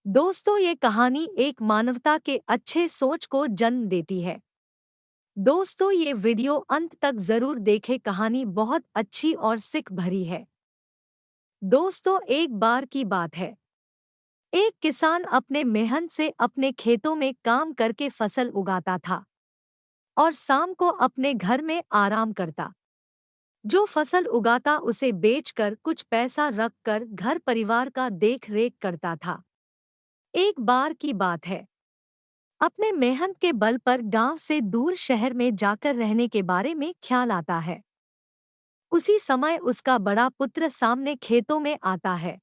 दोस्तों, ये कहानी एक मानवता के अच्छे सोच को जन्म देती है। दोस्तों, ये वीडियो अंत तक जरूर देखें, कहानी बहुत अच्छी और सिख भरी है। दोस्तों, एक बार की बात है। एक किसान अपने मेहनत से अपने खेतों में काम करके फसल उगाता था और शाम को अपने घर में आराम करता। जो फसल उगाता उसे बेचकर कुछ पैसा रखकर घर परिवार का देख रेख करता था। एक बार की बात है। अपने मेहनत के बल पर गांव से दूर शहर में जाकर रहने के बारे में ख्याल आता है। उसी समय उसका बड़ा पुत्र सामने खेतों में आता है।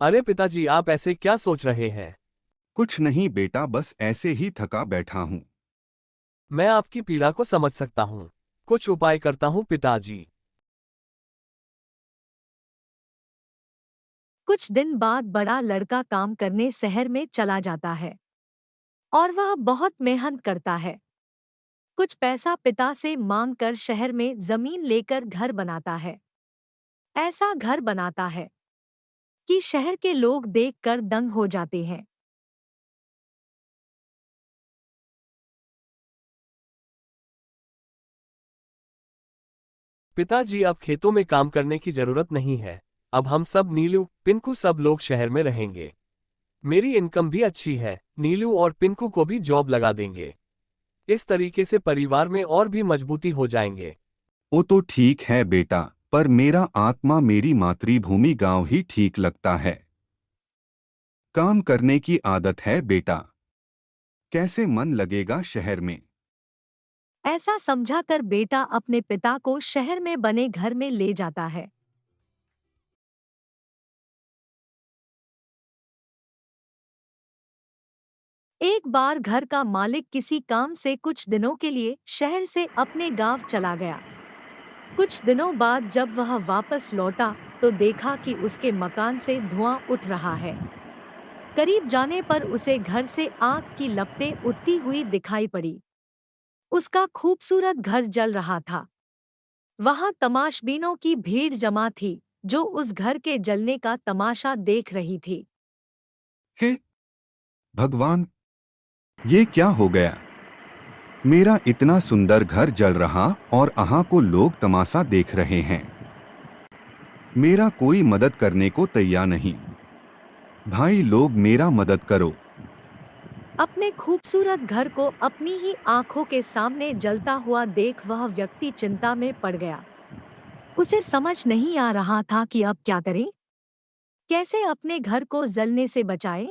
अरे पिताजी, आप ऐसे क्या सोच रहे हैं? कुछ नहीं बेटा, बस ऐसे ही थका बैठा हूँ। मैं आपकी पीड़ा को समझ सकता हूँ। कुछ उपाय करता हूँ पिताजी। कुछ दिन बाद बड़ा लड़का काम करने शहर में चला जाता है और वह बहुत मेहनत करता है। कुछ पैसा पिता से मांगकर शहर में जमीन लेकर घर बनाता है। ऐसा घर बनाता है कि शहर के लोग देखकर दंग हो जाते हैं। पिताजी, अब खेतों में काम करने की जरूरत नहीं है। अब हम सब नीलू पिंकू सब लोग शहर में रहेंगे। मेरी इनकम भी अच्छी है। नीलू और पिंकू को भी जॉब लगा देंगे। इस तरीके से परिवार में और भी मजबूती हो जाएंगे। वो तो ठीक है बेटा, पर मेरा आत्मा मेरी मातृभूमि गांव ही ठीक लगता है। काम करने की आदत है बेटा, कैसे मन लगेगा शहर में। ऐसा समझाकर बेटा अपने पिता को शहर में बने घर में ले जाता है। एक बार घर का मालिक किसी काम से कुछ दिनों के लिए शहर से अपने गांव चला गया। कुछ दिनों बाद जब वह वापस लौटा तो देखा कि उसके मकान से धुआं उठ रहा है। करीब जाने पर उसे घर से आग की लपटें उठती हुई दिखाई पड़ी। उसका खूबसूरत घर जल रहा था। वहां तमाशबीनों की भीड़ जमा थी जो उस घर के जलने का तमाशा देख रही थी। हे भगवान, ये क्या हो गया। मेरा इतना सुंदर घर जल रहा और अहाँ को लोग तमाशा देख रहे हैं। मेरा कोई मदद करने को तैयार नहीं। भाई लोग, मेरा मदद करो। अपने खूबसूरत घर को अपनी ही आंखों के सामने जलता हुआ देख वह व्यक्ति चिंता में पड़ गया। उसे समझ नहीं आ रहा था कि अब क्या करे, कैसे अपने घर को जलने से बचाए।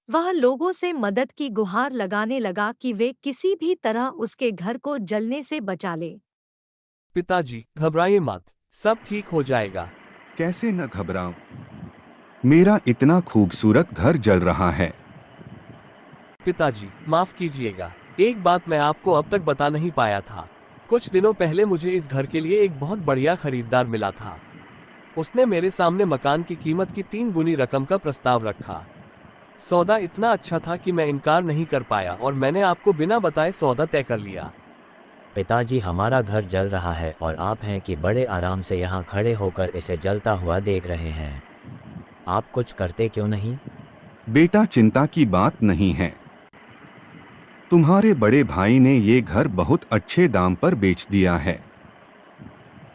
वह लोगों से मदद की गुहार लगाने लगा कि वे किसी भी तरह उसके घर को जलने से बचा ले। पिताजी, घबराइए मत, सब ठीक हो जाएगा। कैसे न घबराऊं, मेरा इतना खूबसूरत घर जल रहा है। पिताजी, माफ कीजिएगा। एक बात मैं आपको अब तक बता नहीं पाया था। कुछ दिनों पहले मुझे इस घर के लिए एक बहुत बढ़िया खरीदार मिला था। उसने मेरे सामने मकान की कीमत की 3 गुनी रकम का प्रस्ताव रखा। सौदा इतना अच्छा था कि मैं इनकार नहीं कर पाया और मैंने आपको बिना बताए सौदा तय कर लिया। पिताजी, हमारा घर जल रहा है और आप हैं कि बड़े आराम से यहाँ खड़े होकर इसे जलता हुआ देख रहे हैं। आप कुछ करते क्यों नहीं? बेटा, चिंता की बात नहीं है। तुम्हारे बड़े भाई ने ये घर बहुत अच्छे दाम पर बेच दिया है।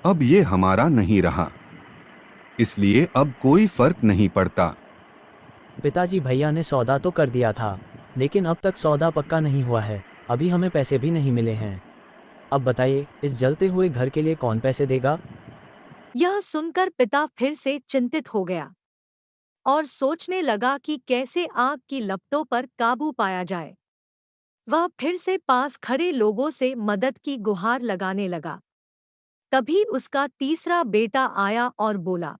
अब ये हमारा नहीं रहा, इसलिए अब कोई फर्क नहीं पड़ता। पिताजी, भैया ने सौदा तो कर दिया था, लेकिन अब तक सौदा पक्का नहीं हुआ है। अभी हमें पैसे भी नहीं मिले हैं। अब बताइए, इस जलते हुए घर के लिए कौन पैसे देगा? यह सुनकर पिता फिर से चिंतित हो गया और सोचने लगा कि कैसे आग की लपटों पर काबू पाया जाए। वह फिर से पास खड़े लोगों से मदद की गुहार लगाने लगा। तभी उसका तीसरा बेटा आया और बोला,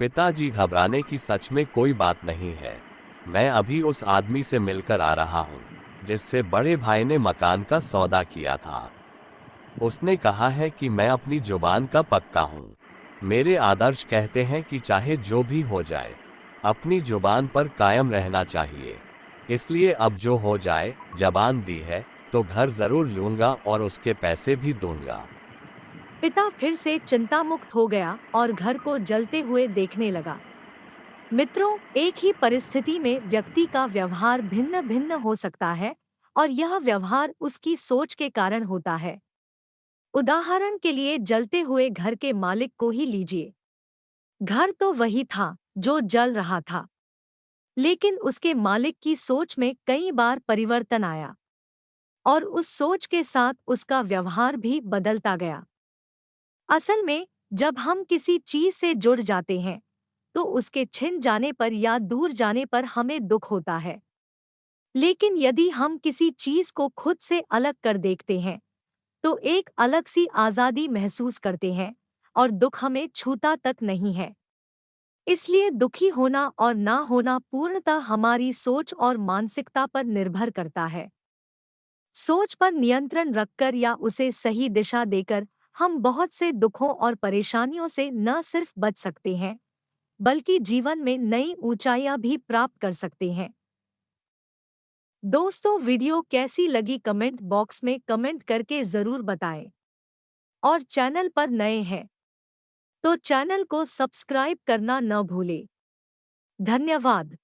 पिताजी, घबराने की सच में कोई बात नहीं है। मैं अभी उस आदमी से मिलकर आ रहा हूँ जिससे बड़े भाई ने मकान का सौदा किया था। उसने कहा है कि मैं अपनी जुबान का पक्का हूँ। मेरे आदर्श कहते हैं कि चाहे जो भी हो जाए, अपनी जुबान पर कायम रहना चाहिए। इसलिए अब जो हो जाए, जबान दी है तो घर जरूर लूंगा और उसके पैसे भी दूंगा। पिता फिर से चिंतामुक्त हो गया और घर को जलते हुए देखने लगा। मित्रों, एक ही परिस्थिति में व्यक्ति का व्यवहार भिन्न भिन्न हो सकता है और यह व्यवहार उसकी सोच के कारण होता है। उदाहरण के लिए जलते हुए घर के मालिक को ही लीजिए। घर तो वही था जो जल रहा था, लेकिन उसके मालिक की सोच में कई बार परिवर्तन आया और उस सोच के साथ उसका व्यवहार भी बदलता गया। असल में जब हम किसी चीज से जुड़ जाते हैं तो उसके छिन जाने पर या दूर जाने पर हमें दुख होता है। लेकिन यदि हम किसी चीज को खुद से अलग कर देखते हैं तो एक अलग सी आजादी महसूस करते हैं और दुख हमें छूता तक नहीं है। इसलिए दुखी होना और ना होना पूर्णतः हमारी सोच और मानसिकता पर निर्भर करता है। सोच पर नियंत्रण रखकर या उसे सही दिशा देकर हम बहुत से दुखों और परेशानियों से न सिर्फ बच सकते हैं बल्कि जीवन में नई ऊंचाइयां भी प्राप्त कर सकते हैं। दोस्तों, वीडियो कैसी लगी कमेंट बॉक्स में कमेंट करके जरूर बताएं और चैनल पर नए हैं तो चैनल को सब्सक्राइब करना न भूलें। धन्यवाद।